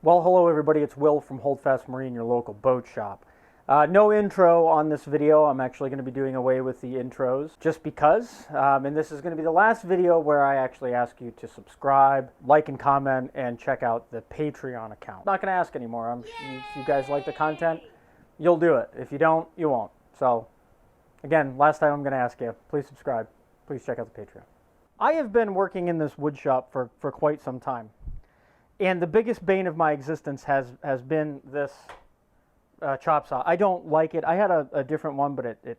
Well, hello everybody, it's Will from Holdfast Marine, your local boat shop. No intro on this video. I'm actually going to be doing away with the intros just because. And this is going to be the last video where I actually ask you to subscribe, like and comment, and check out the Patreon account. I'm not going to ask anymore. If you guys like the content, you'll do it. If you don't, you won't. So, again, last time I'm going to ask you, please subscribe. Please check out the Patreon. I have been working in this wood shop for quite some time. And the biggest bane of my existence has been this chop saw. I don't like it. I had a different one, but it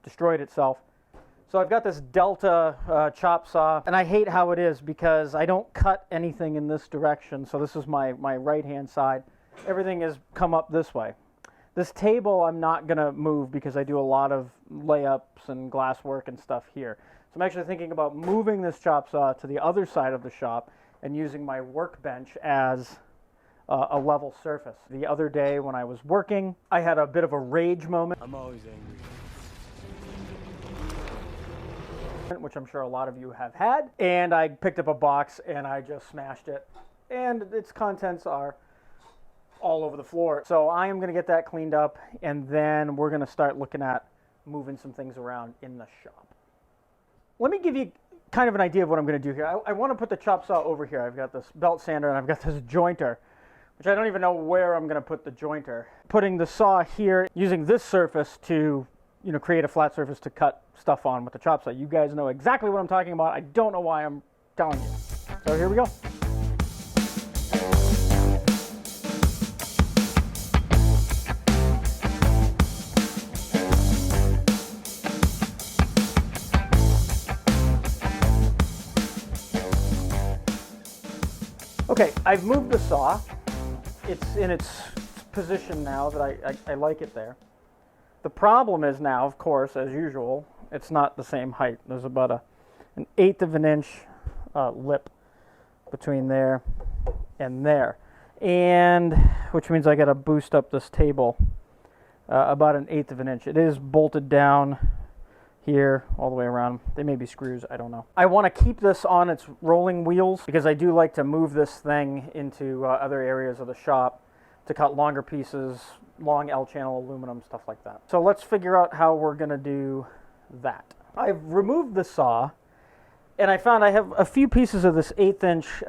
destroyed itself. So I've got this Delta chop saw, and I hate how it is because I don't cut anything in this direction. So this is my right-hand side. Everything has come up this way. This table I'm not going to move because I do a lot of layups and glass work and stuff here. So I'm actually thinking about moving this chop saw to the other side of the shop and using my workbench as a level surface. The other day when I was working, I had a bit of a rage moment. I'm always angry. Which I'm sure a lot of you have had. And I picked up a box and I just smashed it. And its contents are all over the floor. So I am going to get that cleaned up, and then we're going to start looking at moving some things around in the shop. Let me give you kind of an idea of what I'm going to do here. I want to put the chop saw over here. I've got this belt sander and I've got this jointer, which I don't even know where I'm going to put the jointer. Putting the saw here, using this surface to, create a flat surface to cut stuff on with the chop saw. You guys know exactly what I'm talking about. I don't know why I'm telling you. So here we go. Okay, I've moved the saw. It's in its position now that I like it there. The problem is now, of course, as usual, it's not the same height. There's about an 1/8 of an inch lip between there and there. And, which means I gotta boost up this table about an 1/8 of an inch. It is bolted down here all the way around. They may be screws, I don't know. I want to keep this on its rolling wheels because I do like to move this thing into other areas of the shop to cut longer pieces, long L-channel aluminum, stuff like that. So let's figure out how we're going to do that. I've removed the saw, and I found I have a few pieces of this 1/8 inch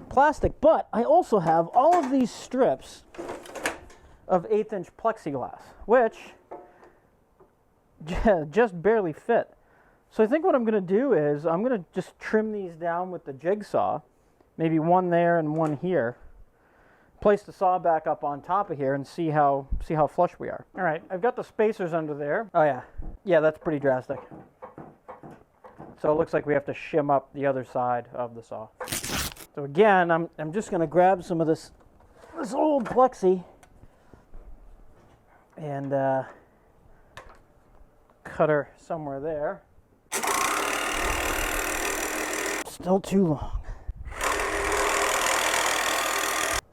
plastic, but I also have all of these strips of 1/8 inch plexiglass, which just barely fit. So I think what I'm going to do is I'm going to just trim these down with the jigsaw, maybe one there and one here. Place the saw back up on top of here and see how flush we are. All right, I've got the spacers under there. Oh yeah, that's pretty drastic. So it looks like we have to shim up the other side of the saw. So again, I'm just going to grab some of this old plexi and cut her somewhere there. Still too long.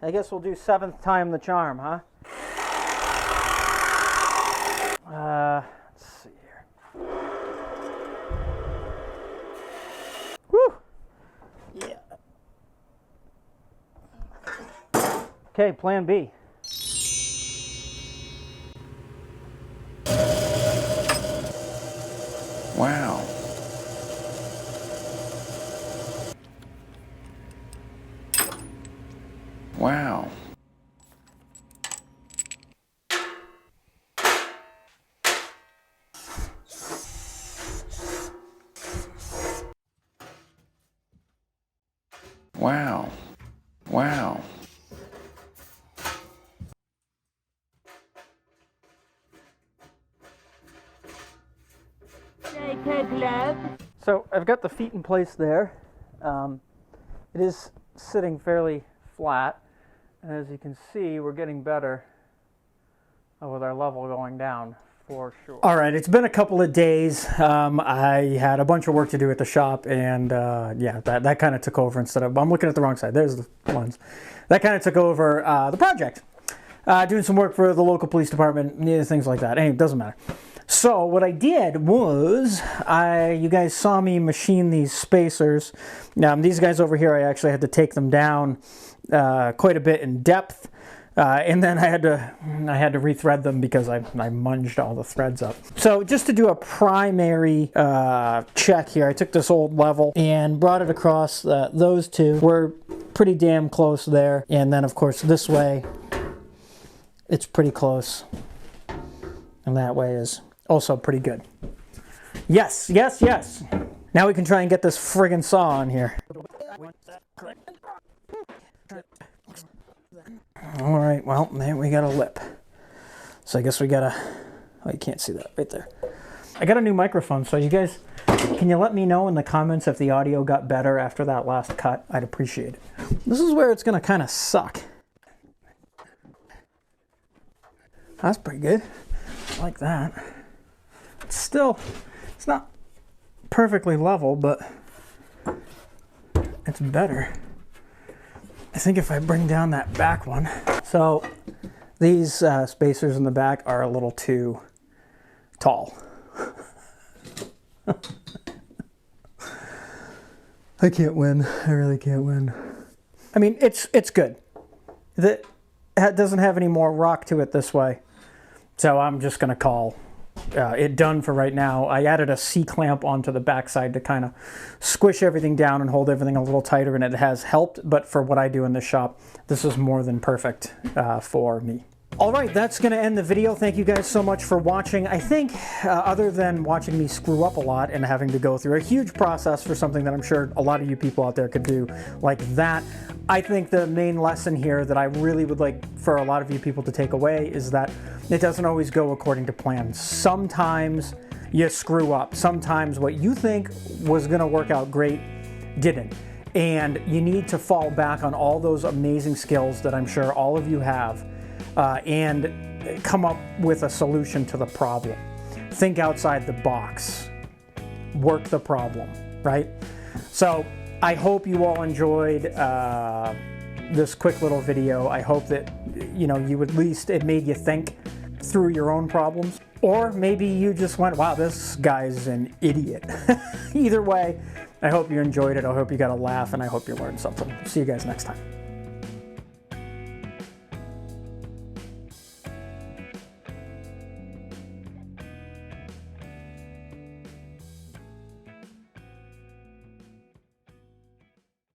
I guess we'll do 7th time the charm, huh? Let's see here. Whew! Yeah. Okay, plan B. Wow. Wow. Wow. Wow. So I've got the feet in place there. It is sitting fairly flat, and as you can see, we're getting better with our level going down for sure. All right, it's been a couple of days. I had a bunch of work to do at the shop, and yeah, that kind of took over instead of, I'm looking at the wrong side, there's the lens. That kind of took over the project. Doing some work for the local police department, things like that. Anyway, it doesn't matter. So what I did was, you guys saw me machine these spacers. Now these guys over here, I actually had to take them down quite a bit in depth. And then I had to rethread them because I munged all the threads up. So just to do a primary check here, I took this old level and brought it across. Those two were pretty damn close there. And then of course this way, it's pretty close. And that way is also pretty good. Yes, yes, yes. Now we can try and get this friggin' saw on here. All right, well, there we got a lip. So I guess we gotta, oh, you can't see that right there. I got a new microphone, so you guys, can you let me know in the comments if the audio got better after that last cut? I'd appreciate it. This is where it's gonna kind of suck. That's pretty good. I like that. It's still, it's not perfectly level, but it's better. I think if I bring down that back one. So these spacers in the back are a little too tall. I can't win. I really can't win. I mean, it's good. It doesn't have any more rock to it this way. So I'm just going to call it done for right now. I added a C-clamp onto the backside to kind of squish everything down and hold everything a little tighter, and it has helped. But for what I do in this shop, this is more than perfect for me. All right, that's going to end the video. Thank you guys so much for watching. I think other than watching me screw up a lot and having to go through a huge process for something that I'm sure a lot of you people out there could do like that, I think the main lesson here that I really would like for a lot of you people to take away is that it doesn't always go according to plan. Sometimes you screw up. Sometimes what you think was going to work out great didn't. And you need to fall back on all those amazing skills that I'm sure all of you have and come up with a solution to the problem. Think outside the box. Work the problem, right? So I hope you all enjoyed this quick little video. I hope that, you know, you at least, it made you think through your own problems. Or maybe you just went, wow, this guy's an idiot. Either way, I hope you enjoyed it. I hope you got a laugh, and I hope you learned something. See you guys next time.